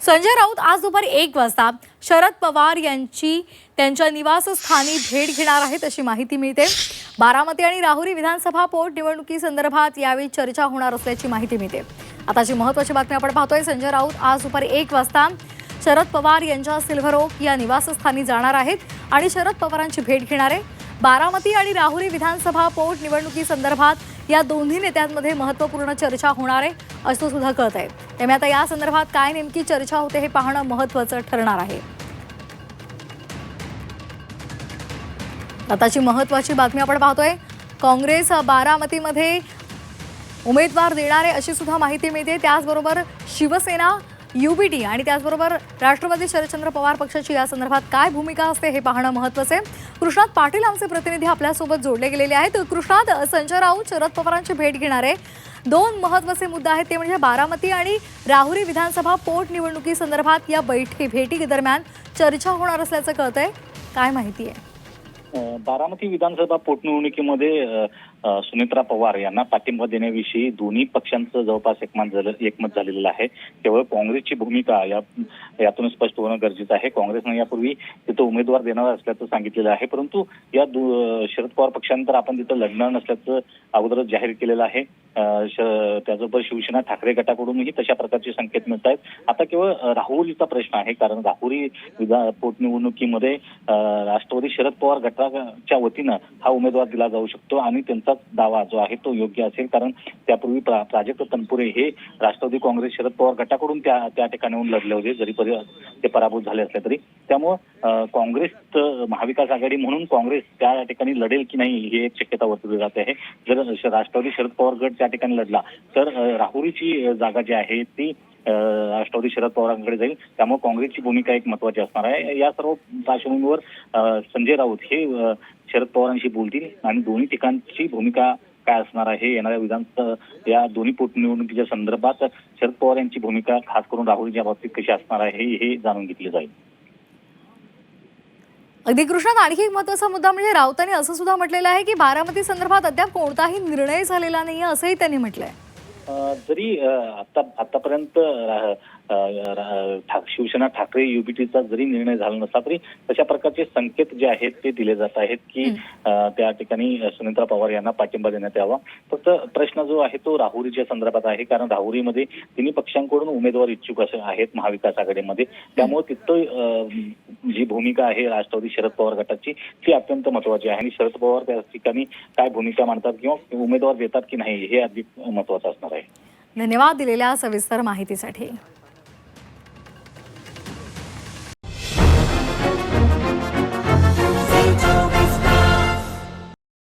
संजय राऊत आज दुपारी 1 वाजता शरद पवार यांची त्यांच्या निवासस्थानी भेट घेणार आहेत अशी माहिती मिळते। बारामती आणि राहुरी विधानसभा पोटनिवडणुकीसंदर्भात यावेळी चर्चा होणार असल्याची माहिती मिळते। आताची महत्त्वाची बातमी आपण पाहतोय। संजय राऊत आज दुपारी 1 वाजता शरद पवार यांच्या सिल्व्हर ओक या निवासस्थानी जाणार आहेत आणि शरद पवारांची भेट घेणार आहे। बारामती आणि राहुरी विधानसभा पोटनिवडणुकीसंदर्भात या दोन्ही नेत्यांमध्ये महत्त्वपूर्ण चर्चा होणार आहे असं सुद्धा कळत आहे। त्यामुळे आता या संदर्भात काय नेमकी चर्चा होते हे पाहणं महत्त्वाचं ठरणार आहे। आताची महत्त्वाची बातमी आपण पाहतोय। काँग्रेस बारामतीमध्ये उमेदवार देणार आहे अशी सुद्धा माहिती मिळते। त्याचबरोबर शिवसेना UBT आणि त्याचबरोबर राष्ट्रवादी शरदचंद्र पवार पक्षाची या संदर्भात काय भूमिका असते हे पाहणं महत्त्वाचं आहे। कृष्णात पाटील आमचे प्रतिनिधी आपल्यासोबत जोडले गेलेले आहेत। कृष्णात, संजय राऊत शरद पवारांची भेट घेणार आहे। दोन महत्त्वाचे मुद्दे आहेत ते म्हणजे बारामती आणि राहुरी विधानसभा पोटनिवडणुकीसंदर्भात या भेटी दरम्यान चर्चा होणार असल्याचं कळतंय। काय माहिती आहे? बारामती विधानसभा पोटनिवडणुकीमध्ये सुनेत्रा पवार यांना पाठिंबा देण्याविषयी दोन्ही पक्षांचं जवळपास एकमत झालेलं आहे। केवळ काँग्रेसची भूमिका यातून स्पष्ट होणं गरजेचं आहे। काँग्रेसने यापूर्वी तिथं उमेदवार देणार असल्याचं सांगितलेलं आहे, परंतु या शरद पवार पक्षानंतर आपण तिथं लढणार नसल्याचं अगोदरच जाहीर केलेलं आहे। त्याचबरोबर शिवसेना ठाकरे गटाकडूनही तशा प्रकारचे संकेत मिळत आहेत। आता केवळ राहुरीचा प्रश्न आहे, कारण राहुरी पोटनिवडणुकीमध्ये राष्ट्रवादी शरद पवार गटाच्या वतीनं हा उमेदवार दिला जाऊ शकतो आणि त्यांचा दावा जो आहे तो योग्य असेल, कारण त्यापूर्वी प्राजक्त तनपुरे हे राष्ट्रवादी काँग्रेस शरद पवार गटाकडून त्या ठिकाणाहून लढले होते, जरी ते पराभूत झाले असले तरी। त्यामुळं काँग्रेस महाविकास आघाडी म्हणून काँग्रेस त्या ठिकाणी लढेल की नाही ही एक शक्यता वर्तवली जाते आहे। जर राष्ट्रवादी शरद पवार गट त्या ठिकाणी लढला तर राहुरीची जागा जी आहे ती राष्ट्रवादी शरद पवारांकडे जाईल। त्यामुळे काँग्रेसची भूमिका एक महत्त्वाची असणार आहे। या सर्व पार्श्वभूमीवर संजय राऊत हे शरद पवारांशी बोलतील आणि दोन्ही ठिकाणची भूमिका काय असणार आहे येणाऱ्या या दोन्ही पोटनिवडणुकीच्या संदर्भात शरद पवार यांची भूमिका खास करून राहुरीच्या बाबतीत कशी असणार आहे हे जाणून घेतले जाईल। अगदी कृष्णात, आणखी एक महत्त्वाचा मुद्दा म्हणजे राऊतांनी असं सुद्धा म्हटलेलं आहे की बारामती संदर्भात अद्याप कोणताही निर्णय झालेला नाहीये असंही त्यांनी म्हटलंय। जरी आतापर्यंत शिवसेना ठाकरे UBTचा जरी निर्णय झाला नसला तरी तशा प्रकारचे संकेत जे आहेत ते दिले जात आहेत की त्या ठिकाणी सुनेत्रा पवार यांना पाठिंबा देण्यात यावा। फक्त प्रश्न जो आहे तो राहुरीच्या संदर्भात आहे, कारण राहुरीमध्ये तिन्ही पक्षांकडून उमेदवार इच्छुक असे आहेत महाविकास आघाडीमध्ये। त्यामुळे तिथं जी भूमिका आहे राष्ट्रवादी शरद पवार गटाची ती अत्यंत महत्त्वाची आहे आणि शरद पवार त्या ठिकाणी काय भूमिका मांडतात किंवा उमेदवार देतात की नाही हे अधिक महत्त्वाचं असणार आहे। धन्यवाद दिलेल्या सविस्तर माहितीसाठी।